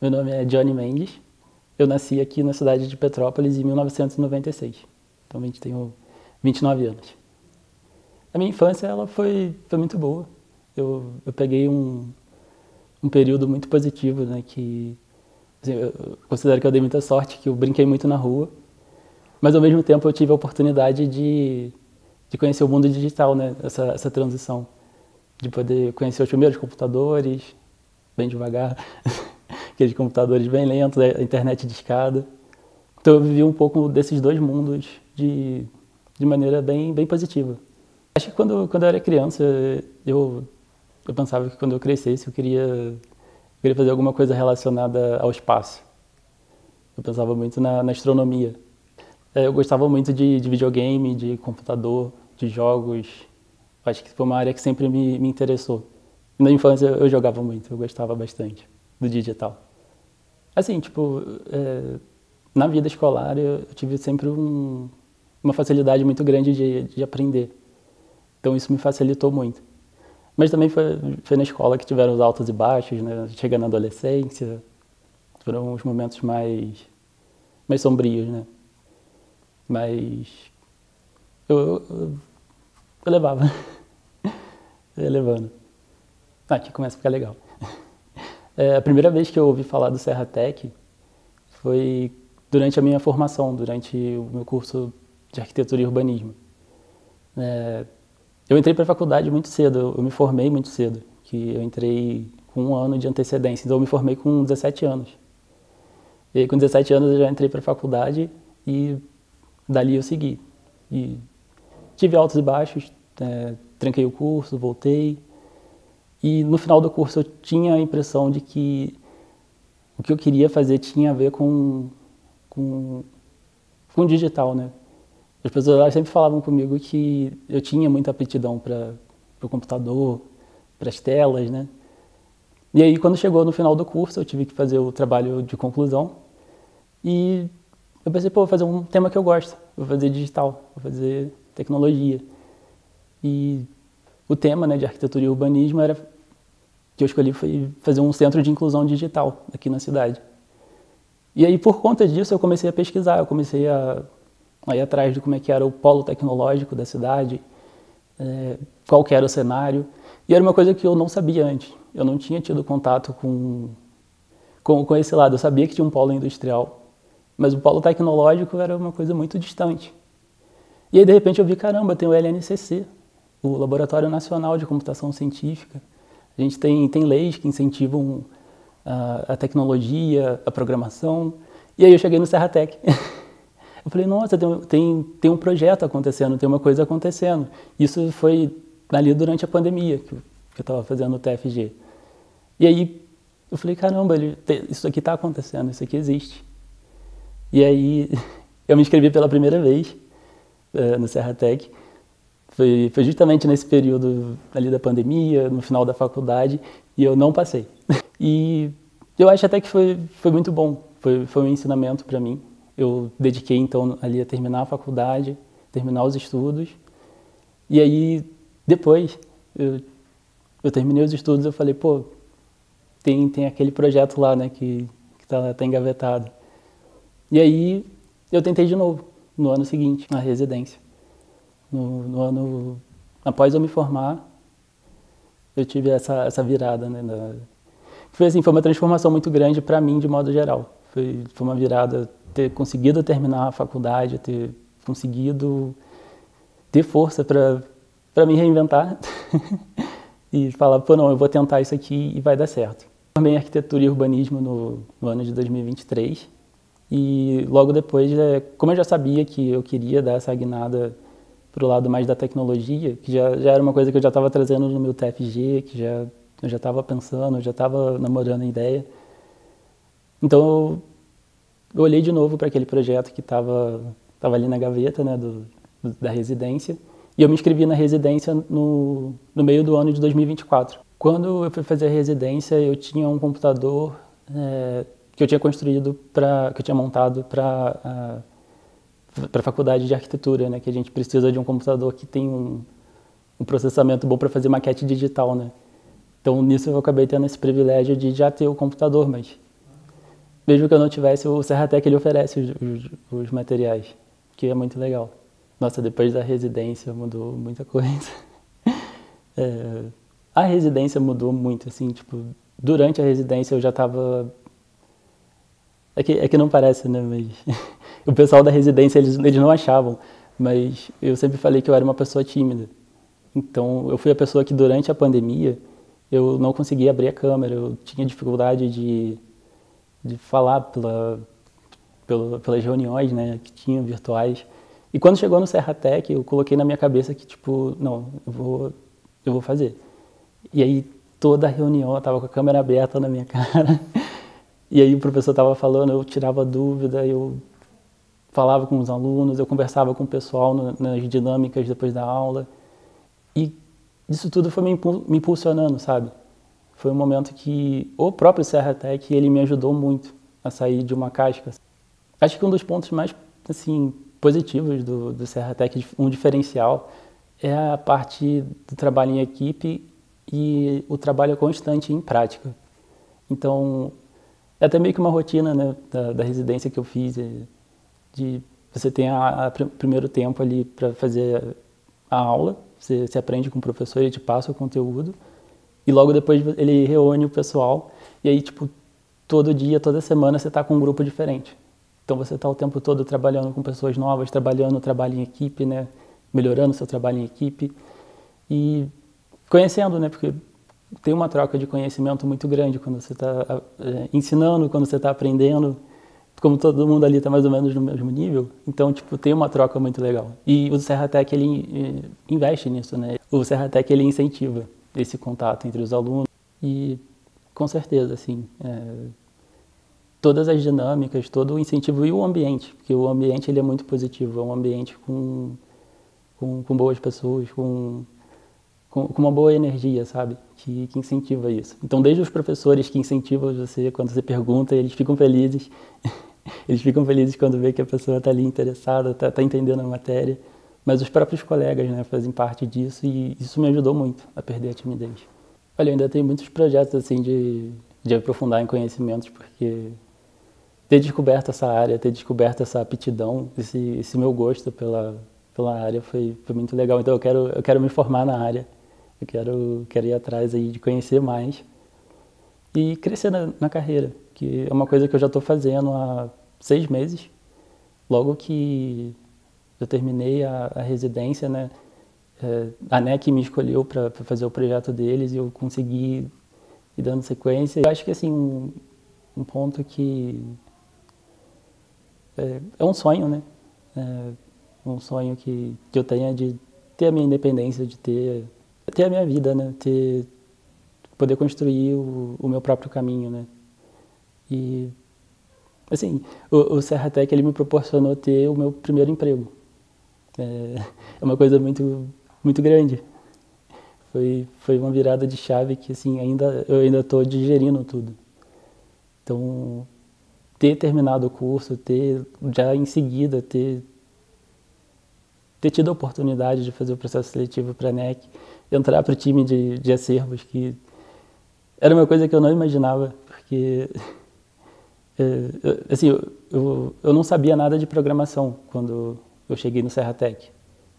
Meu nome é Johnny Mendes. Eu nasci aqui na cidade de Petrópolis em 1996. Atualmente tenho 29 anos. A minha infância ela foi muito boa. Eu peguei um período muito positivo, né, que assim, eu considero que eu dei muita sorte, que eu brinquei muito na rua, mas ao mesmo tempo eu tive a oportunidade de conhecer o mundo digital, né, essa transição, de poder conhecer os primeiros computadores, bem devagar, aqueles computadores bem lentos, a internet de escada. Então eu vivi um pouco desses dois mundos de maneira bem positiva. Acho que quando eu era criança, eu pensava que quando eu crescesse eu queria fazer alguma coisa relacionada ao espaço. Eu pensava muito na astronomia. Eu gostava muito de videogame, de computador, de jogos. Acho que foi uma área que sempre me interessou. Na infância eu jogava muito, eu gostava bastante do digital. Assim, tipo, na vida escolar eu tive sempre uma facilidade muito grande de aprender. Então isso me facilitou muito. Mas também foi na escola que tiveram os altos e baixos, né? Chegando na adolescência, foram os momentos mais sombrios, né? Mas eu levava, eu ia levando. Aqui começa a ficar legal. A primeira vez que eu ouvi falar do Serratec foi durante a minha formação, durante o meu curso de arquitetura e urbanismo. Eu entrei para a faculdade muito cedo, eu me formei muito cedo, que eu entrei com 1 ano de antecedência, então eu me formei com 17 anos. E aí, com 17 anos eu já entrei para a faculdade e dali eu segui. E tive altos e baixos, tranquei o curso, voltei. E no final do curso eu tinha a impressão de que o que eu queria fazer tinha a ver com digital, né? As pessoas sempre falavam comigo que eu tinha muita aptidão para o computador, para as telas, né? E aí, quando chegou no final do curso, eu tive que fazer o trabalho de conclusão. E eu pensei, pô, vou fazer um tema que eu gosto. Vou fazer digital, vou fazer tecnologia. E o tema, né, de arquitetura e urbanismo que eu escolhi foi fazer um centro de inclusão digital aqui na cidade. E aí, por conta disso, eu comecei a pesquisar, eu comecei a ir atrás de como é que era o polo tecnológico da cidade, qual que era o cenário. E era uma coisa que eu não sabia antes. Eu não tinha tido contato com esse lado. Eu sabia que tinha um polo industrial, mas o polo tecnológico era uma coisa muito distante. E aí, de repente, eu vi, caramba, tem o LNCC, o Laboratório Nacional de Computação Científica. A gente tem leis que incentivam a tecnologia, a programação. E aí eu cheguei no Serratec. Eu falei, nossa, tem um projeto acontecendo, tem uma coisa acontecendo. Isso foi ali durante a pandemia, que eu estava fazendo o TFG. E aí eu falei, caramba, isso aqui está acontecendo, isso aqui existe. E aí eu me inscrevi pela primeira vez no Serratec. Foi justamente nesse período ali da pandemia, no final da faculdade, e eu não passei. E eu acho até que foi muito bom, foi um ensinamento para mim. Eu dediquei então ali a terminar a faculdade, terminar os estudos. E aí, depois, eu terminei os estudos, eu falei, pô, tem aquele projeto lá, né, que tá engavetado. E aí, eu tentei de novo, no ano seguinte, na residência. No ano após eu me formar, eu tive essa virada, né? Foi uma transformação muito grande para mim, de modo geral. Foi uma virada, ter conseguido terminar a faculdade, ter conseguido ter força para me reinventar e falar, pô, não, eu vou tentar isso aqui e vai dar certo. Formei em arquitetura e urbanismo no ano de 2023 e logo depois, como eu já sabia que eu queria dar essa guinada para o lado mais da tecnologia, que já era uma coisa que eu já estava trazendo no meu TFG, que eu já estava pensando, eu já estava namorando a ideia. Então eu olhei de novo para aquele projeto que estava ali na gaveta, né, da residência, e eu me inscrevi na residência no meio do ano de 2024. Quando eu fui fazer a residência, eu tinha um computador que eu tinha construído, que eu tinha montado para a faculdade de arquitetura, né, que a gente precisa de um computador que tem um processamento bom para fazer maquete digital, né. Então nisso eu acabei tendo esse privilégio de já ter o computador, mas mesmo que eu não tivesse, o Serratec ele oferece os materiais, que é muito legal. Nossa, depois da residência mudou muita coisa. A residência mudou muito, assim, tipo, durante a residência eu já estava... É que não parece, né, mas... O pessoal da residência, eles não achavam, mas eu sempre falei que eu era uma pessoa tímida. Então, eu fui a pessoa que durante a pandemia, eu não conseguia abrir a câmera, eu tinha dificuldade de falar pelas reuniões, né, que tinham virtuais. E quando chegou no Serratec, eu coloquei na minha cabeça que, tipo, não, eu vou fazer. E aí, toda a reunião, eu tava com a câmera aberta na minha cara. E aí, o professor tava falando, eu tirava dúvida, eu falava com os alunos, eu conversava com o pessoal nas dinâmicas depois da aula. E isso tudo foi me impulsionando, sabe? Foi um momento que o próprio Serratec, ele me ajudou muito a sair de uma casca. Acho que um dos pontos mais, assim, positivos do Serratec, um diferencial, é a parte do trabalho em equipe e o trabalho constante em prática. Então, é até meio que uma rotina, né, da residência que eu fiz, de você tem primeiro tempo ali para fazer a aula, você aprende com o professor, ele te passa o conteúdo, e logo depois ele reúne o pessoal, e aí, tipo, todo dia, toda semana você está com um grupo diferente. Então você está o tempo todo trabalhando com pessoas novas, trabalhando o trabalho em equipe, né, melhorando o seu trabalho em equipe, e conhecendo, né, porque tem uma troca de conhecimento muito grande quando você está ensinando, quando você está aprendendo, como todo mundo ali está mais ou menos no mesmo nível, então, tipo, tem uma troca muito legal. E o Serratec, ele investe nisso, né? O Serratec, ele incentiva esse contato entre os alunos e, com certeza, assim, todas as dinâmicas, todo o incentivo e o ambiente, porque o ambiente, ele é muito positivo, é um ambiente com boas pessoas, com uma boa energia, sabe? Que incentiva isso. Então, desde os professores que incentivam você, quando você pergunta, eles ficam felizes. Eles ficam felizes quando vê que a pessoa está ali interessada, está entendendo a matéria. Mas os próprios colegas, né, fazem parte disso e isso me ajudou muito a perder a timidez. Olha, eu ainda tenho muitos projetos assim de aprofundar em conhecimentos, porque ter descoberto essa área, ter descoberto essa aptidão, esse meu gosto pela área foi muito legal. Então eu quero me formar na área, eu quero ir atrás aí de conhecer mais e crescer na carreira, que é uma coisa que eu já estou fazendo há 6 meses. Logo que eu terminei a residência, né, a ANEC me escolheu para fazer o projeto deles e eu consegui ir dando sequência. Eu acho que assim, um ponto que é um sonho, né? Um sonho que eu tenho de ter a minha independência, de ter a minha vida, né? Poder construir o meu próprio caminho, né? E, assim, o Serratec, ele me proporcionou ter o meu primeiro emprego. É uma coisa muito, muito grande. Foi uma virada de chave que, assim, eu ainda estou digerindo tudo. Então, ter terminado o curso, já em seguida, ter tido a oportunidade de fazer o processo seletivo para a ANEC, entrar para o time de acervos, que era uma coisa que eu não imaginava, porque assim, eu não sabia nada de programação quando eu cheguei no Serratec.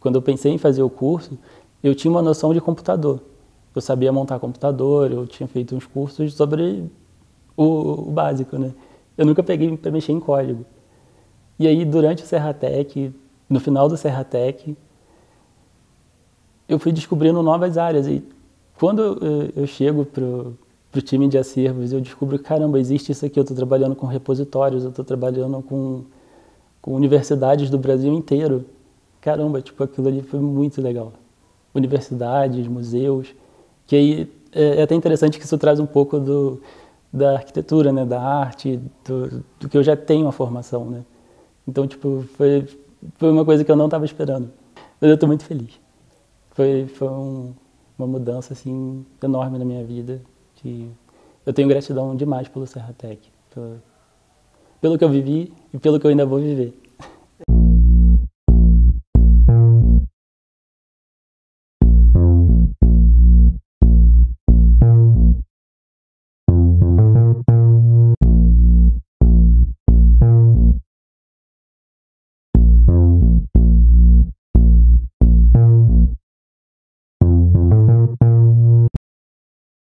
Quando eu pensei em fazer o curso, eu tinha uma noção de computador. Eu sabia montar computador, eu tinha feito uns cursos sobre o básico, né? Eu nunca peguei para mexer em código. E aí, durante o Serratec, no final do Serratec, eu fui descobrindo novas áreas. E quando eu chego pro time de acervos, eu descubro que, caramba, existe isso aqui, eu estou trabalhando com repositórios, eu estou trabalhando com universidades do Brasil inteiro. Caramba, tipo, aquilo ali foi muito legal. Universidades, museus, que aí é até interessante que isso traz um pouco da arquitetura, né, da arte, do que eu já tenho a formação, né. Então, tipo, foi uma coisa que eu não estava esperando, mas eu estou muito feliz. Foi uma mudança, assim, enorme na minha vida, que eu tenho gratidão demais pelo Serratec, pelo que eu vivi e pelo que eu ainda vou viver.